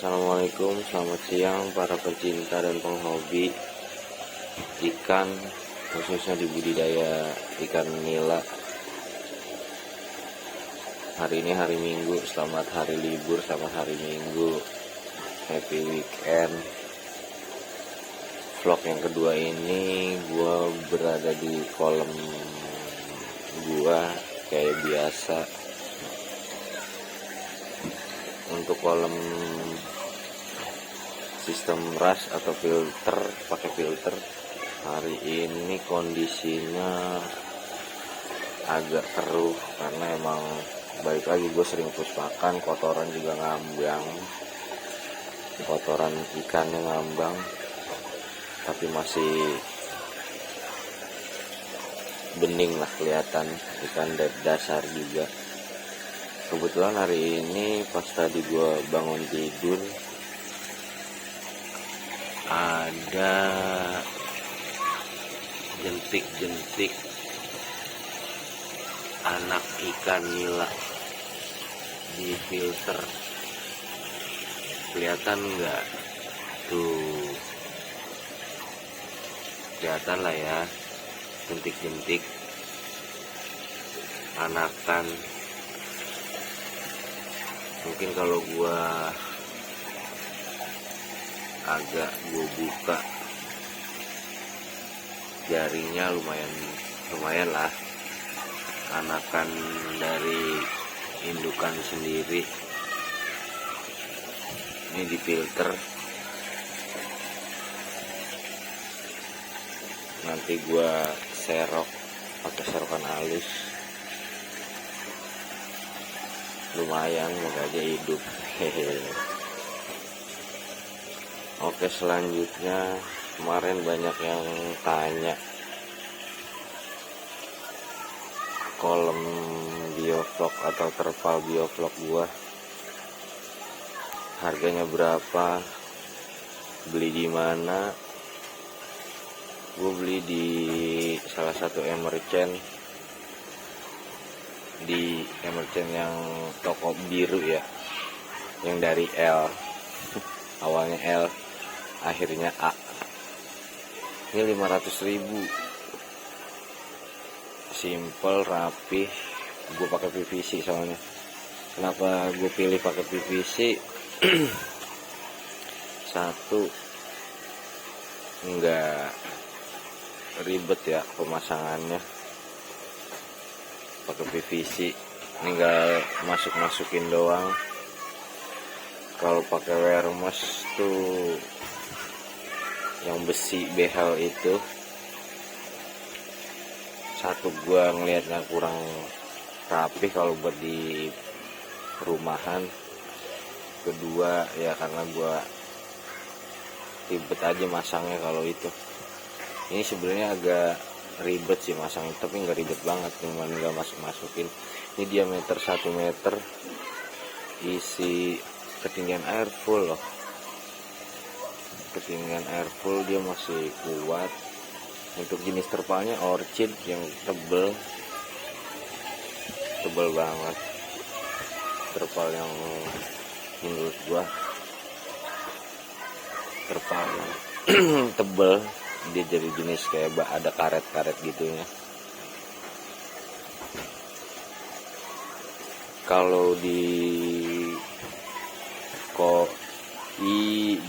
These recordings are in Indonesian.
Assalamualaikum, selamat siang para pecinta dan penghobi ikan, khususnya di budidaya ikan nila. Hari ini hari Minggu, selamat hari libur, selamat hari Minggu, happy weekend. Vlog yang kedua ini gue berada di kolam gue kayak biasa. Untuk kolam sistem rush atau filter, pakai filter, hari ini kondisinya agak keruh karena emang balik lagi gue sering puspakan, kotoran juga ngambang, kotoran ikannya ngambang, tapi masih bening lah kelihatan, ikan dasar juga. Kebetulan hari ini pas tadi gue bangun tidur ada jentik-jentik anak ikan nila di filter. Kelihatan nggak tuh? Kelihatan lah ya, jentik-jentik anakan. Mungkin kalau gua agak buka jarinya lumayan lah, anakan dari indukan sendiri. Ini di filter, nanti gua serok pakai serokan halus, lumayan moga aja hidup. Oke, selanjutnya kemarin banyak yang tanya kolam biovlog atau terpal biovlog gua harganya berapa, beli di mana. Gue beli di salah satu emergent, di emergent yang toko biru ya, yang dari L, awalnya L akhirnya A. Ini 500.000, simple, rapih. Gue pakai PVC soalnya. Kenapa gue pilih pakai PVC? Satu, enggak ribet ya pemasangannya, pakai PVC tinggal masukin doang. Kalau pakai wermes tuh yang besi behel itu, satu gua ngelihatnya kurang rapi kalau buat di rumahan, kedua ya karena gua ribet aja masangnya. Kalau itu ini sebenarnya agak ribet sih masangnya, tapi nggak ribet banget, cuman nggak masukin. Ini diameter 1 meter, isi ketinggian air full loh, ketinggian air full, dia masih kuat. Untuk jenis terpalnya orchid yang tebel banget, terpal yang menurut gua terpal yang tebel. Dia jadi jenis kayak ada karet-karet gitunya. Kalau di koi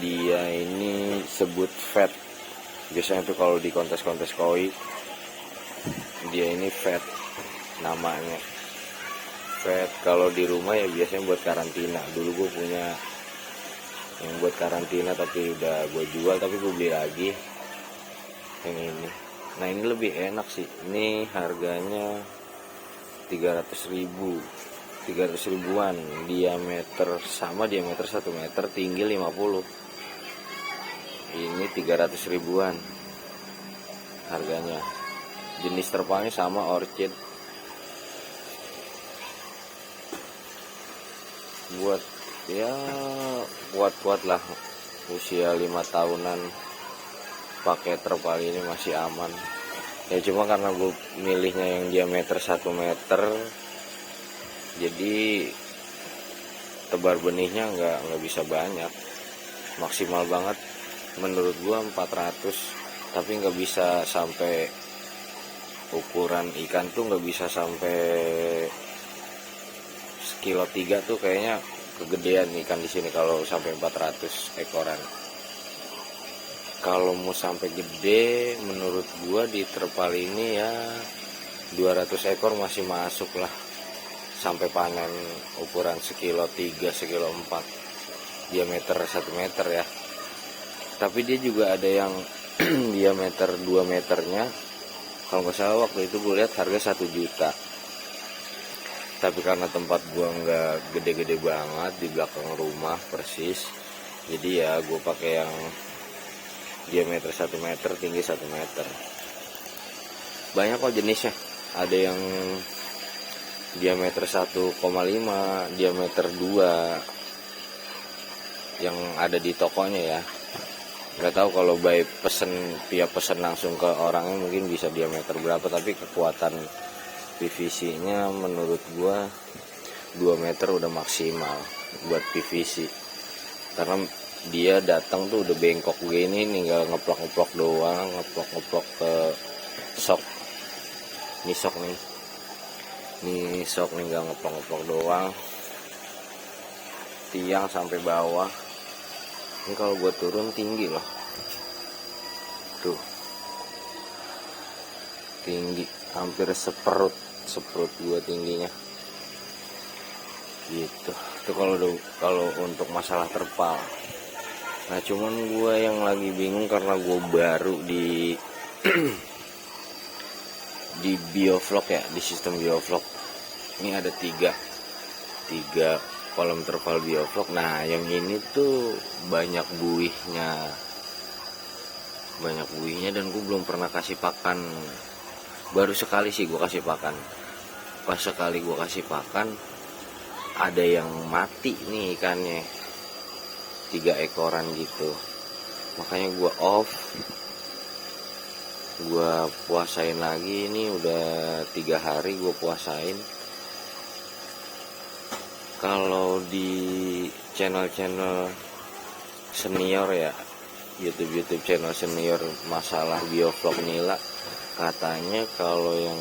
dia ini sebut fat. Biasanya tuh kalau di kontes-kontes koi dia ini fat namanya. Fat. Kalau di rumah ya biasanya buat karantina. Dulu gue punya yang buat karantina tapi udah gue jual, tapi gue beli lagi yang ini. Nah ini lebih enak sih. Ini harganya 300.000-an, diameter sama, diameter 1 meter, tinggi 50. Ini 300.000-an harganya. Jenis terpalnya sama orchid. Buat ya kuat lah, usia 5 tahunan pakai terpal ini masih aman ya. Cuma karena gue milihnya yang diameter 1 meter, jadi tebar benihnya nggak bisa banyak, maksimal banget menurut gua 400, tapi nggak bisa sampai ukuran ikan tuh, nggak bisa sampai sekilo 3 tuh kayaknya kegedean ikan di sini kalau sampai 400 ekoran. Kalau mau sampai gede menurut gua di terpal ini ya 200 ekor masih masuk lah, sampai panen ukuran sekilo 3, sekilo 4, diameter 1 meter ya. Tapi dia juga ada yang diameter 2 meternya, kalau nggak salah waktu itu gue lihat harga 1 juta. Tapi karena tempat gua nggak gede-gede banget, di belakang rumah persis, jadi ya gue pakai yang diameter 1 meter, tinggi 1 meter. Banyak kok jenisnya, ada yang diameter 1,5, diameter 2 yang ada di tokonya ya. Nggak tahu kalau by pesen, via pesen langsung ke orangnya mungkin bisa diameter berapa, tapi kekuatan PVC-nya menurut gua 2 meter udah maksimal buat PVC. Karena dia datang tuh udah bengkok gini, tinggal ngeplok-ngeplok doang, ngeplok-ngeplok ke sok. Ini sok nih. Ini sok tinggal ngeplok-ngeplok doang. Tiang sampai bawah. Ini kalau gua turun tinggi loh. Tuh. Tinggi, hampir seperut gua tingginya. Gitu. Itu kalau untuk masalah terpal. Nah, cuman gua yang lagi bingung karena gua baru di di biovlog ya, di sistem biovlog. Ini ada tiga kolom terpal biovlog. Nah, yang ini tuh banyak buihnya dan gue belum pernah kasih pakan. Baru sekali sih gue kasih pakan. Pas sekali gue kasih pakan, ada yang mati nih ikannya, 3 ekoran gitu. Makanya gue off, gue puasain lagi. Ini udah 3 hari gue puasain. Kalau di channel senior ya, YouTube channel senior masalah biovlog nila, katanya kalau yang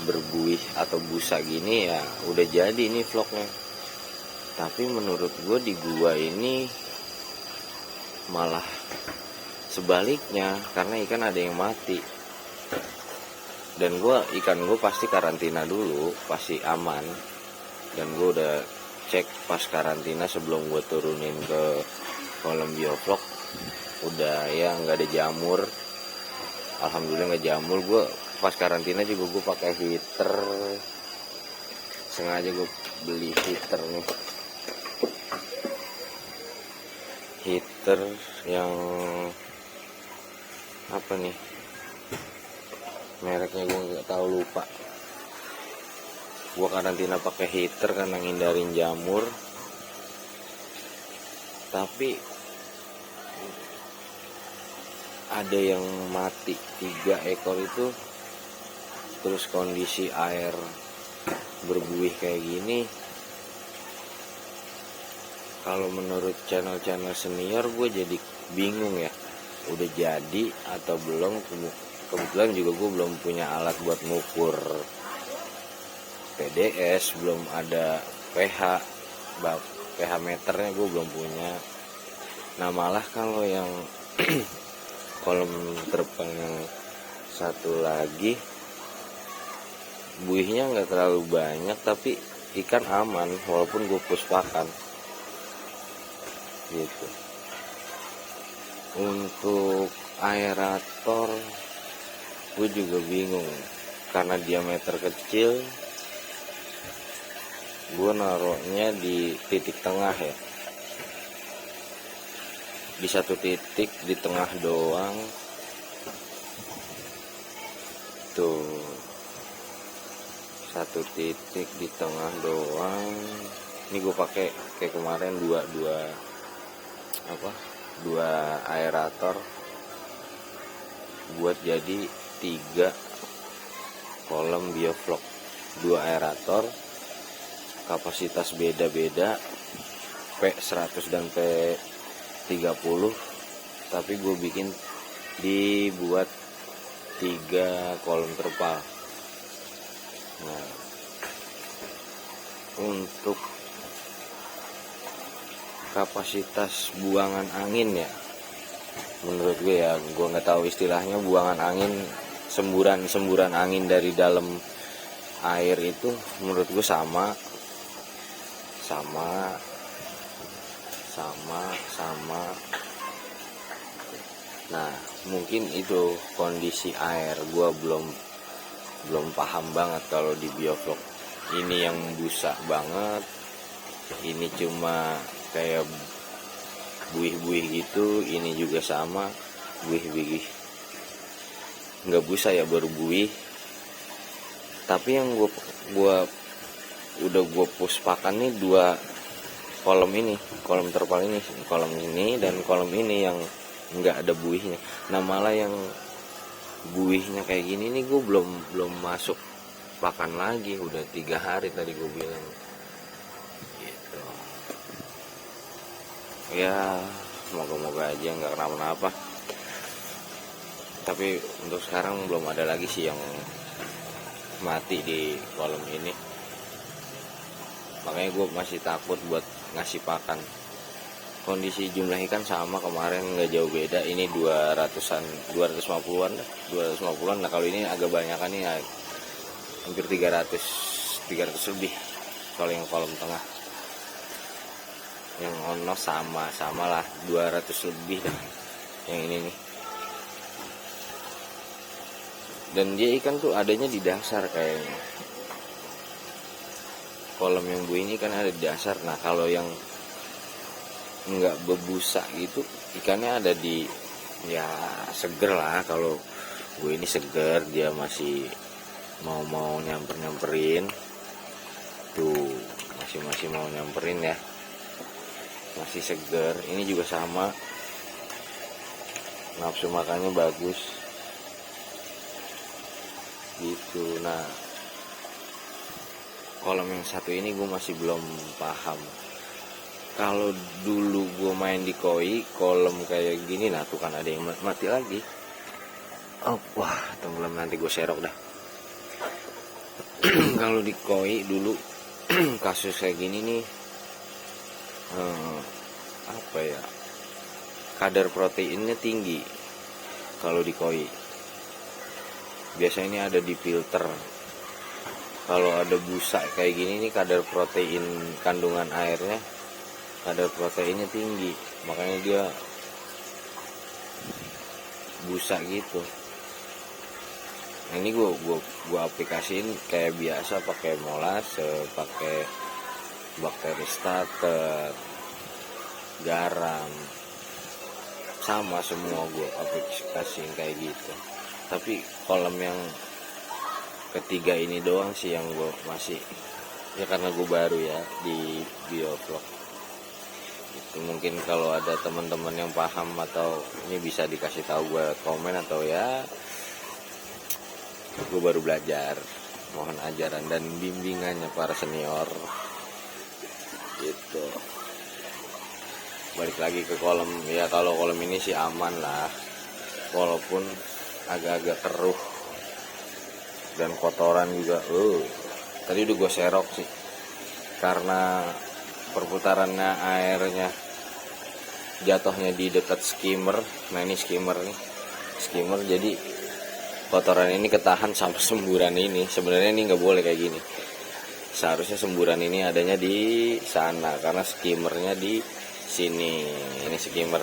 berbuih atau busa gini ya udah jadi ini vlognya. Tapi menurut gue di gua ini malah sebaliknya, karena ikan ada yang mati. Dan ikan gue pasti karantina dulu, pasti aman. Dan gue udah cek pas karantina sebelum gue turunin ke kolam biovlog, udah ya nggak ada jamur. Alhamdulillah nggak jamur. Gue pas karantina juga gue pakai heater, sengaja gue beli heater nih, heater yang apa nih mereknya gue nggak tahu, lupa. Gue karantina pakai heater karena ngindarin jamur. Tapi ada yang mati 3 ekor itu, terus kondisi air berbuih kayak gini. Kalau menurut channel senior gue jadi bingung ya, udah jadi atau belum. Kebetulan juga gue belum punya alat buat ngukur PDS, belum ada pH meternya gue belum punya. Nah, malah kalau yang kolom terpal yang satu lagi, buihnya nggak terlalu banyak tapi ikan aman walaupun gue push pakan gitu. Untuk aerator gue juga bingung karena diameter kecil. Gue naruhnya di titik tengah ya, di satu titik di tengah doang tuh, satu titik di tengah doang. Ini gue pakai kayak kemarin dua aerator buat jadi 3 kolom biovlog. 2 aerator kapasitas beda-beda, P100 dan P30, tapi gue bikin dibuat 3 kolom terpal. Nah, untuk kapasitas buangan angin ya, menurut gue ya, gue nggak tahu istilahnya buangan angin, semburan angin dari dalam air itu menurut gue sama. Nah, mungkin itu kondisi air, gue belum paham banget kalau di bioflok ini yang busa banget, ini cuma kayak buih-buih gitu, ini juga sama buih-buih, nggak busa ya, baru buih. Tapi yang gua udah push pakan nih 2 kolom ini, kolom terpal ini, kolom ini dan kolom ini yang nggak ada buihnya. Nah, malah yang buihnya kayak gini nih gue belum masuk pakan lagi, udah 3 hari tadi gue bilang gitu. Ya moga-moga aja nggak kenapa-napa, tapi untuk sekarang belum ada lagi sih yang mati di kolom ini, makanya gue masih takut buat ngasih pakan. Kondisi jumlah ikan sama kemarin, nggak jauh beda, ini 250-an. Nah, kalau ini agak banyakan nih, hampir 300 lebih kalau yang kolom tengah. Yang ono sama lah 200 lebih dah yang ini nih. Dan dia ikan tuh adanya di dasar kayaknya. Kolom yang bu ini kan ada di dasar. Nah, kalau yang nggak bebusa gitu, ikannya ada di, ya seger lah. Kalau gue ini seger, dia masih mau nyamperin tuh, masih mau nyamperin ya, masih seger. Ini juga sama, nafsu makannya bagus gitu. Nah, kolom yang satu ini gue masih belum paham. Kalau dulu gue main di koi, kolom kayak gini, nah tuh kan ada yang mati lagi. Oh, wah, tenggelam, nanti gue serok dah. Kalau di koi dulu kasus kayak gini nih, apa ya, kadar proteinnya tinggi. Kalau di koi biasanya ini ada di filter. Kalau ada busa kayak gini nih, kadar protein, kandungan airnya, kadar proteinnya tinggi, makanya dia busa gitu. Nah, ini gue aplikasiin kayak biasa, pakai molase, pakai bakteri starter, garam, sama semua gue aplikasiin kayak gitu. Tapi kolom yang ketiga ini doang sih yang gue masih, ya karena gue baru ya di bioflok. Itu mungkin kalau ada teman-teman yang paham atau ini bisa dikasih tahu gue komen, atau ya gue baru belajar, mohon ajaran dan bimbingannya para senior gitu. Balik lagi ke kolom ya, kalau kolom ini sih aman lah, walaupun agak-agak keruh dan kotoran juga. Tadi udah gue serok sih, karena perputarannya airnya jatuhnya di dekat skimmer. Nah, ini skimmer nih, jadi kotoran ini ketahan sama semburan ini. Sebenarnya ini nggak boleh kayak gini, seharusnya semburan ini adanya di sana, karena skimmernya di sini. Ini skimmer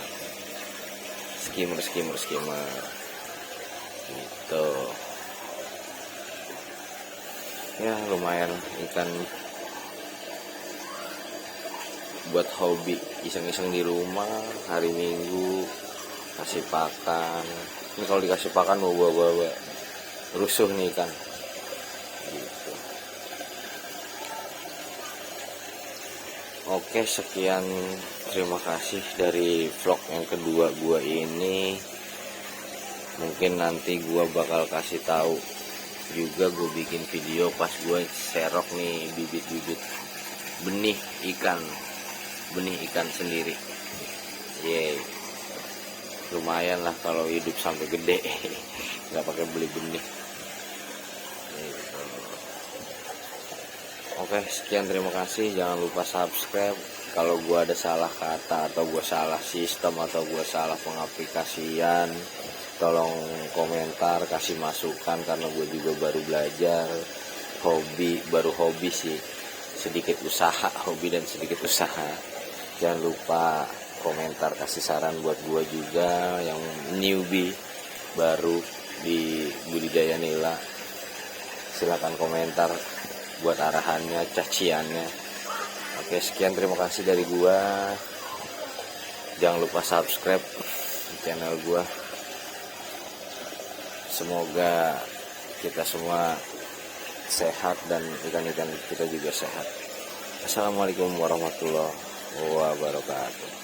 gitu ya. Lumayan ikan buat hobi, iseng-iseng di rumah hari Minggu, kasih pakan. Ini kalau dikasih pakan bawa rusuh nih ikan gitu. Oke, sekian, terima kasih dari vlog yang kedua gua ini. Mungkin nanti gua bakal kasih tahu juga, gue bikin video pas gue serok nih bibit-bibit benih ikan sendiri. Yeay, lumayan lah kalau hidup sampai gede. Nggak pakai beli benih gitu. Oke, sekian, terima kasih. Jangan lupa subscribe. Kalau gua ada salah kata atau gua salah sistem atau gua salah pengaplikasian, tolong komentar, kasih masukan, karena gue juga baru belajar, baru hobi sih, sedikit usaha, hobi dan sedikit usaha. Jangan lupa komentar, kasih saran buat gue juga yang newbie baru di budidaya nila. Silakan komentar buat arahannya, caciannya. Oke, sekian, terima kasih dari gue. Jangan lupa subscribe channel gue. Semoga kita semua sehat dan ikan-ikan kita juga sehat. Assalamualaikum warahmatullahi wabarakatuh.